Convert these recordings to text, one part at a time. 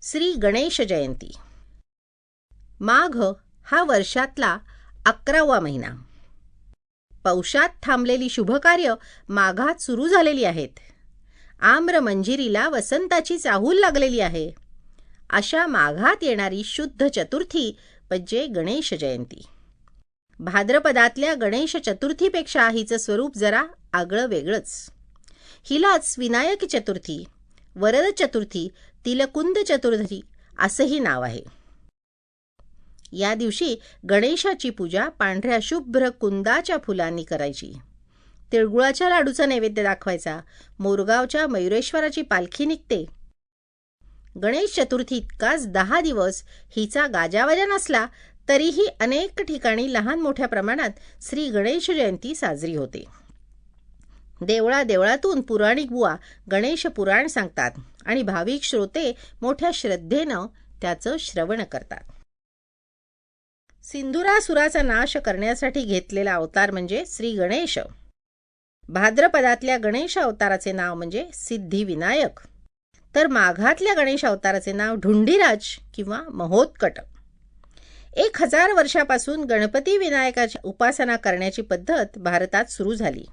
श्री गणेश जयंती. माघ हा वर्षातला 11वा महिना. पौषात थांबलेली शुभकार्य माघात सुरू झालेली आहेत. आम्र मंजिरीला वसंताची चाहूल लागलेली आहे. अशा माघात येणारी शुद्ध चतुर्थी म्हणजे गणेश जयंती. भाद्रपदातल्या गणेश चतुर्थीपेक्षा हिचं स्वरूप जरा आगळं वेगळंच. हिलाच विनायक चतुर्थी, वरद चतुर्थी, तिलकुंद चतुर्थी असंही नाव आहे. या दिवशी गणेशाची पूजा पांढऱ्या शुभ्र कुंदाच्या फुलांनी करायची. तिळगुळाच्या लाडूचा नैवेद्य दाखवायचा. मोरगावच्या मयुरेश्वराची पालखी निघते. गणेश चतुर्थी इतकाच 10 दिवस हिचा गाजावाजा नसला तरीही अनेक ठिकाणी लहान मोठ्या प्रमाणात श्री गणेश जयंती साजरी होते. देवळातून पुराणिक बुवा गणेश पुराण सांगतात आणि भाविक श्रोते मोठ्या श्रद्धेनं त्याचं श्रवण करतात. सिंधुरासुराचा नाश करण्यासाठी घेतलेला अवतार म्हणजे श्री गणेश. भाद्रपदातल्या गणेश अवताराचे नाव म्हणजे सिद्धिविनायक, तर माघातल्या गणेश अवताराचे नाव ढुंढीराज किंवा महोत्कट. 1000 वर्षापासून गणपती विनायकाची उपासना करण्याची पद्धत भारतात सुरू झाली.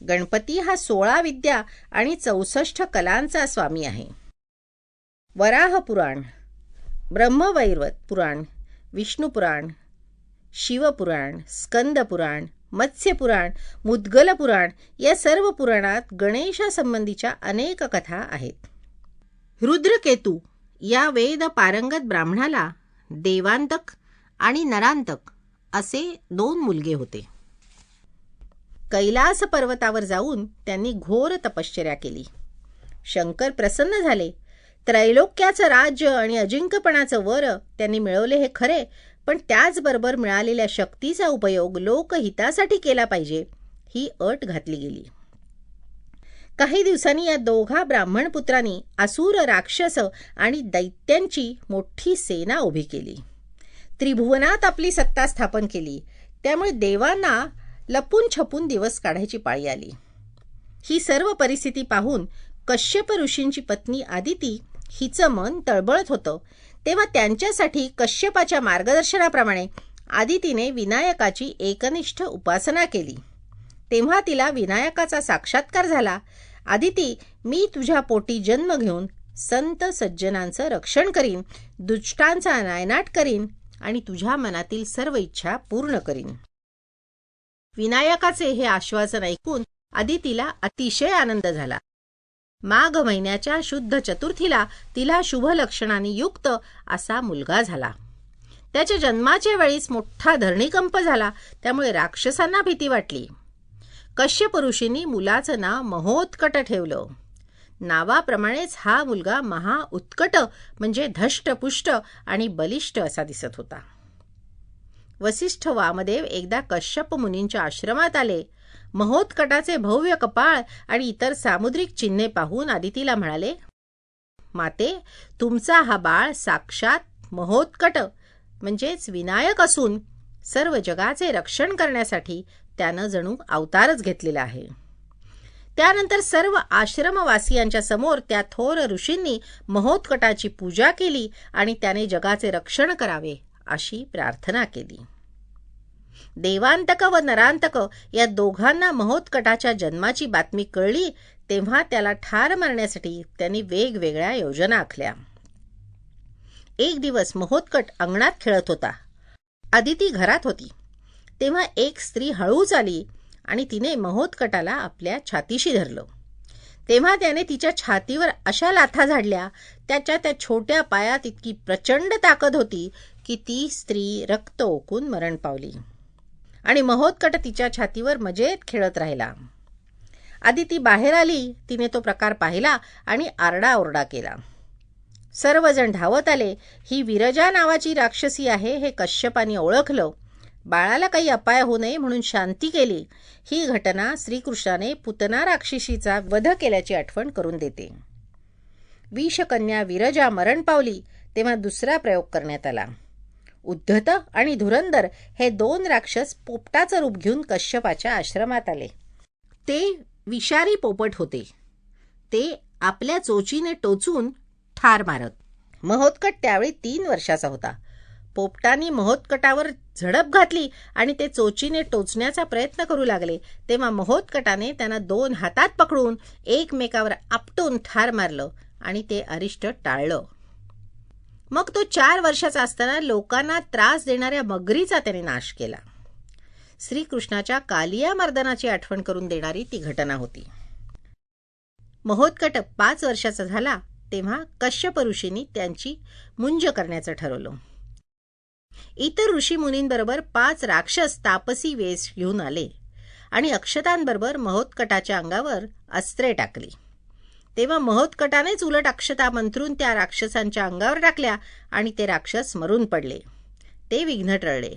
गणपती हा 16 विद्या आणि 64 कलांचा स्वामी आहे. वराह पुराण, ब्रह्मवैवर्त पुराण, विष्णू पुराण, शिवपुराण, स्कंद पुराण, मत्स्य पुराण, मुद्गल पुराण या सर्व पुराणात गणेशासंबंधीच्या अनेक कथा आहेत. रुद्रकेतू या वेद पारंगत ब्राह्मणाला देवांतक आणि नरांतक असे 2 मुलगे होते. कैलास पर्वतावर जाऊन त्यांनी घोर तपश्चर्या केली. शंकर प्रसन्न झाले. त्रैलोक्याचं राज्य आणि अजिंक्यपणाचं वर त्यांनी मिळवले हे खरे, पण त्याचबरोबर मिळालेल्या शक्तीचा उपयोग लोकहितासाठी केला पाहिजे ही अट घातली गेली. काही दिवसांनी या दोघा ब्राह्मण पुत्रांनी असुर, राक्षस आणि दैत्यांची मोठी सेना उभी केली. त्रिभुवनात आपली सत्ता स्थापन केली. त्यामुळे देवांना लपून छपून दिवस काढायची पाळी आली. ही सर्व परिस्थिती पाहून कश्यप ऋषींची पत्नी आदिती हिचं मन तळबळत होतं. तेव्हा त्यांच्यासाठी कश्यपाच्या मार्गदर्शनाप्रमाणे आदितीने विनायकाची एकनिष्ठ उपासना केली. तेव्हा तिला विनायकाचा साक्षात्कार झाला. आदिती, मी तुझ्या पोटी जन्म घेऊन संत सज्जनांचं रक्षण करीन, दुष्टांचा नायनाट करीन आणि तुझ्या मनातील सर्व इच्छा पूर्ण करीन. विनायकाचे हे आश्वासन ऐकून आदितीला अतिशय आनंद झाला. माघ महिन्याच्या शुद्ध चतुर्थीला तिला शुभ लक्षणांनी युक्त असा मुलगा झाला. त्याच्या जन्माच्या वेळीच मोठा धरणीकंप झाला. त्यामुळे राक्षसांना भीती वाटली. कश्यप ऋषींनी मुलाचं नाव महोत्कट ठेवलं. नावाप्रमाणेच हा मुलगा महाउत्कट म्हणजे धष्टपुष्ट आणि बलिष्ठ असा दिसत होता. वसिष्ठ वामदेव एकदा कश्यप मुनींच्या आश्रमात आले. महोत्कटाचे भव्य कपाळ आणि इतर सामुद्रिक चिन्हे पाहून आदितीला म्हणाले, माते, तुमचा हा बाळ साक्षात महोत्कट म्हणजेच विनायक असून सर्व जगाचे रक्षण करण्यासाठी त्यानं जणू अवतारच घेतलेला आहे. त्यानंतर सर्व आश्रमवासियांच्या समोर त्या थोर ऋषींनी महोत्कटाची पूजा केली आणि त्याने जगाचे रक्षण करावे अशी प्रार्थना केली. देवांतक व नरांतक या दोघांना महोत्कटाच्या जन्माची बातमी कळली तेव्हा त्याला ठार मारण्यासाठी त्यांनी वेगवेगळ्या योजना आखल्या. एक दिवस महोत्कट अंगणात खेळत होता. आदिती घरात होती. तेव्हा एक स्त्री हळूच आली आणि तिने महोत्कटाला आपल्या छातीशी धरलं. तेव्हा त्याने तिच्या छातीवर अशा लाथा झाडल्या, त्याच्या त्या छोट्या पायात इतकी प्रचंड ताकद होती की ती स्त्री रक्त ओकून मरण पावली आणि महोत्कट तिच्या छातीवर मजेत खेळत राहिला. आदिती बाहेर आली. तिने तो प्रकार पाहिला आणि आरडाओरडा केला. सर्वजण धावत आले. ही विरजा नावाची राक्षसी आहे हे कश्यपाने ओळखलं. बाळाला काही अपाय होऊ नये म्हणून शांती केली. ही घटना श्रीकृष्णाने पुतना राक्षसीचा वध केल्याची आठवण करून देते. विषकन्या विरजा मरण पावली तेव्हा दुसरा प्रयोग करण्यात आला. उद्धत आणि धुरंधर हे 2 राक्षस पोपटाचं रूप घेऊन कश्यपाच्या आश्रमात आले. ते विषारी पोपट होते. ते आपल्या चोचीने टोचून ठार मारत. महोत्कट त्यावेळी 3 वर्षाचा होता. पोपटांनी महोत्कटावर झडप घातली आणि ते चोचीने टोचण्याचा प्रयत्न करू लागले, तेव्हा महोत्कटाने त्यांना 2 हातात पकडून एकमेकावर आपटून ठार मारलं आणि ते अरिष्ट टाळलं. मग तो 4 वर्षाचा असताना लोकांना त्रास देणाऱ्या मगरीचा त्याने नाश केला. श्रीकृष्णाच्या कालिया मर्दनाची आठवण करून देणारी ती घटना होती. महोत्कट 5 वर्षाचा झाला तेव्हा कश्यप ऋषींनी त्यांची मुंज करण्याचं ठरवलं. इतर ऋषी मुनींबरोबर 5 राक्षस तापसी वेश घेऊन आले आणि अक्षतांबरोबर महोत्कटाच्या अंगावर अस्त्रे टाकली. तेव्हा महोत्कटानेच उलट अक्षता मंत्रून त्या राक्षसांच्या अंगावर टाकल्या आणि ते राक्षस मरून पडले. ते विघ्न टळले.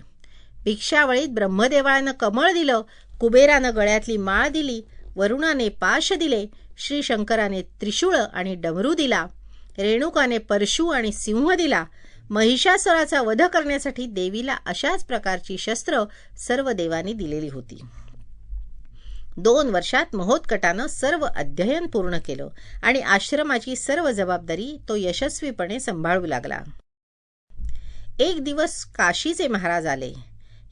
भिक्षावळीत ब्रह्मदेवानं कमळ दिलं, कुबेरानं गळ्यातली माळ दिली, वरुणाने पाश दिले, श्री शंकराने त्रिशूळ आणि डमरू दिला, रेणुकाने परशु आणि सिंह दिला. महिषासुराचा वध करण्यासाठी देवीला अशाच प्रकारची शस्त्र सर्व देवांनी दिलेली होती. 2 वर्षात महोत्कटानं सर्व अध्ययन पूर्ण केलं आणि आश्रमाची सर्व जबाबदारी तो यशस्वीपणे सांभाळू लागला. एक दिवस काशीचे महाराज आले.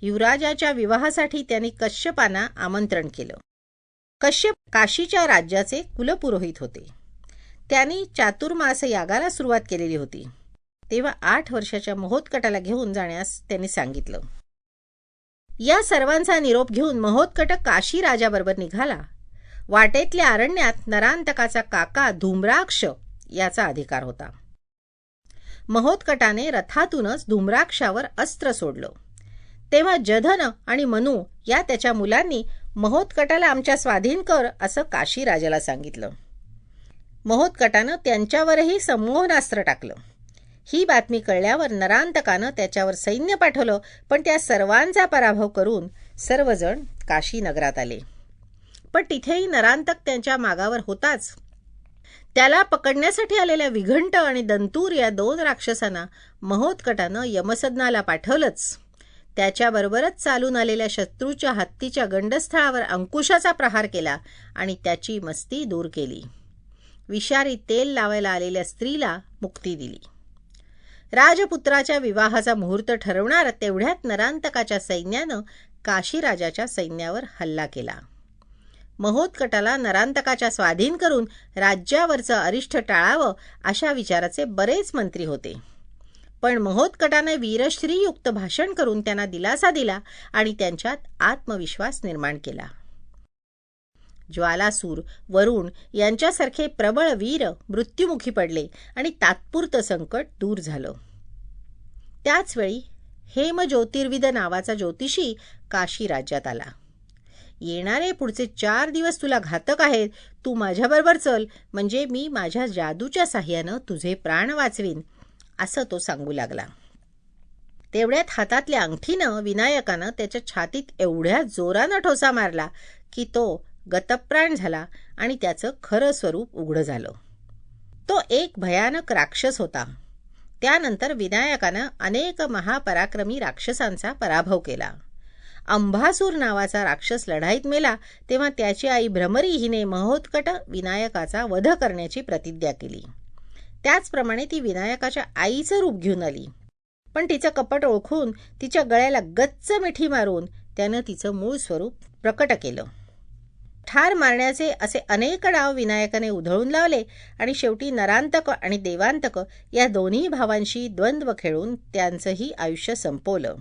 युवराजाच्या विवाहासाठी त्यांनी कश्यपांना आमंत्रण केलं. कश्यप काशीच्या राज्याचे कुलपुरोहित होते. त्यांनी चातुर्मास यागाला सुरुवात केलेली होती. तेव्हा 8 वर्षाच्या महोत्कटाला घेऊन जाण्यास त्यांनी सांगितलं. या सर्वांचा निरोप घेऊन महोत्कट काशी राजाबरोबर निघाला. वाटेतल्या अरण्यात नरांतकाचा काका धूम्राक्ष याचा अधिकार होता. महोत्कटाने रथातूनच धूम्राक्षावर अस्त्र सोडलं. तेव्हा जधन आणि मनु या त्याच्या मुलांनी महोत्कटाला आमच्या स्वाधीन कर असं काशी राजाला सांगितलं. महोत्कटानं त्यांच्यावरही संमोहनास्त्र टाकलं. ही बातमी कळल्यावर नरांतकानं त्याच्यावर सैन्य पाठवलं, पण त्या सर्वांचा पराभव करून सर्वजण काशी नगरात आले. पण तिथेही नरांतक त्यांच्या मागावर होताच. त्याला पकडण्यासाठी आलेल्या विघंट आणि दंतूर या 2 राक्षसांना महोत्कटानं यमसदनाला पाठवलंच. त्याच्याबरोबरच चालून आलेल्या शत्रूच्या हत्तीच्या गंडस्थळावर अंकुशाचा प्रहार केला आणि त्याची मस्ती दूर केली. विषारी तेल लावायला आलेल्या स्त्रीला मुक्ती दिली. राजपुत्राच्या विवाहाचा मुहूर्त ठरवणार तेवढ्यात नरांतकाच्या सैन्यानं काशीराजाच्या सैन्यावर हल्ला केला. महोत्कटाला नरांतकाच्या स्वाधीन करून राज्यावरचं अरिष्ट टाळावं अशा विचाराचे बरेच मंत्री होते. पण महोत्कटाने वीरश्रीयुक्त भाषण करून त्यांना दिलासा दिला आणि त्यांच्यात आत्मविश्वास निर्माण केला. ज्वालासूर, वरुण यांच्यासारखे प्रबळ वीर मृत्युमुखी पडले आणि तात्पुरतं संकट दूर झालं. त्याचवेळी हेमज्योतिर्विद नावाचा ज्योतिषी काशी राज्यात आला. येणारे पुढचे 4 दिवस तुला घातक आहेत, तू माझ्याबरोबर चल, म्हणजे मी माझ्या जादूच्या साह्यानं तुझे प्राण वाचवीन, असं तो सांगू लागला. तेवढ्यात हातातल्या अंगठीनं विनायकानं त्याच्या छातीत एवढ्या जोरानं ठोसा मारला की तो गतप्राण झाला आणि त्याचं खरं स्वरूप उघडं झालं. तो एक भयानक राक्षस होता. त्यानंतर विनायकानं अनेक महापराक्रमी राक्षसांचा पराभव केला. अंबासूर नावाचा राक्षस लढाईत मेला तेव्हा त्याची आई भ्रमरी हिने महोत्कट विनायकाचा वध करण्याची प्रतिज्ञा केली. त्याचप्रमाणे ती विनायकाच्या आईचं रूप घेऊन आली. पण तिचं कपट ओळखून तिच्या गळ्याला गच्च मिठी मारून त्यानं तिचं मूळ स्वरूप प्रकट केलं. ठार मारण्याचे असे अनेक डाव विनायकाने उधळून लावले आणि शेवटी नरांतक आणि देवांतक या दोन्ही भावांशी द्वंद्व खेळून त्यांचंही आयुष्य संपवलं.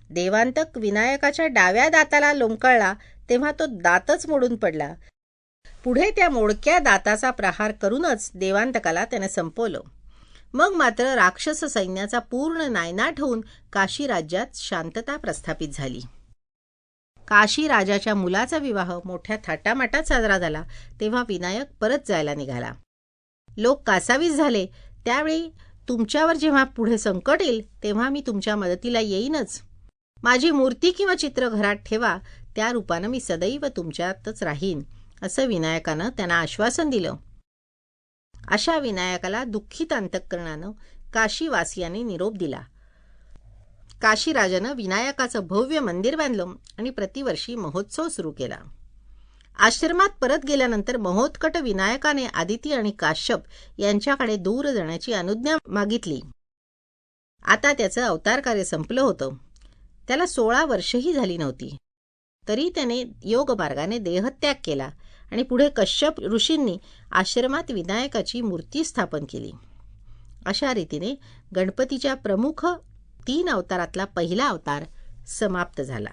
देवांतक विनायकाच्या डाव्या दाताला लोंबकळला तेव्हा तो दातच मोडून पडला. पुढे त्या मोडक्या दाताचा प्रहार करूनच देवांतकाला त्याने संपवलं. मग मात्र राक्षस सैन्याचा पूर्ण नायनाट होऊन काशी राज्यात शांतता प्रस्थापित झाली. काशी राजाच्या मुलाचा विवाह मोठ्या थाटामाटात साजरा झाला. तेव्हा विनायक परत जायला निघाला. लोक कासावीस झाले. त्यावेळी तुमच्यावर जेव्हा पुढे संकट येईल तेव्हा मी तुमच्या मदतीला येईनच. माझी मूर्ती किंवा चित्र घरात ठेवा, त्या रूपानं मी सदैव तुमच्यातच राहीन, असं विनायकानं त्यांना आश्वासन दिलं. अशा विनायकाला दुःखित अंतःकरणानं काशीवासियांनी निरोप दिला. काशीराजानं विनायकाचं भव्य मंदिर बांधलं आणि प्रतिवर्षी महोत्सव सुरू केला. आश्रमात परत गेल्यानंतर महोत्कट विनायकाने आदिती आणि काश्यप यांच्याकडे दूर जाण्याची अनुज्ञा मागितली. आता त्याचं अवतार कार्य संपलं होतं. त्याला 16 वर्षही झाली नव्हती. तरी त्याने योगमार्गाने देहत्याग केला आणि पुढे कश्यप ऋषींनी आश्रमात विनायकाची मूर्ती स्थापन केली. अशा रीतीने गणपतीच्या प्रमुख 3 अवतारातला पहिला अवतार समाप्त झाला.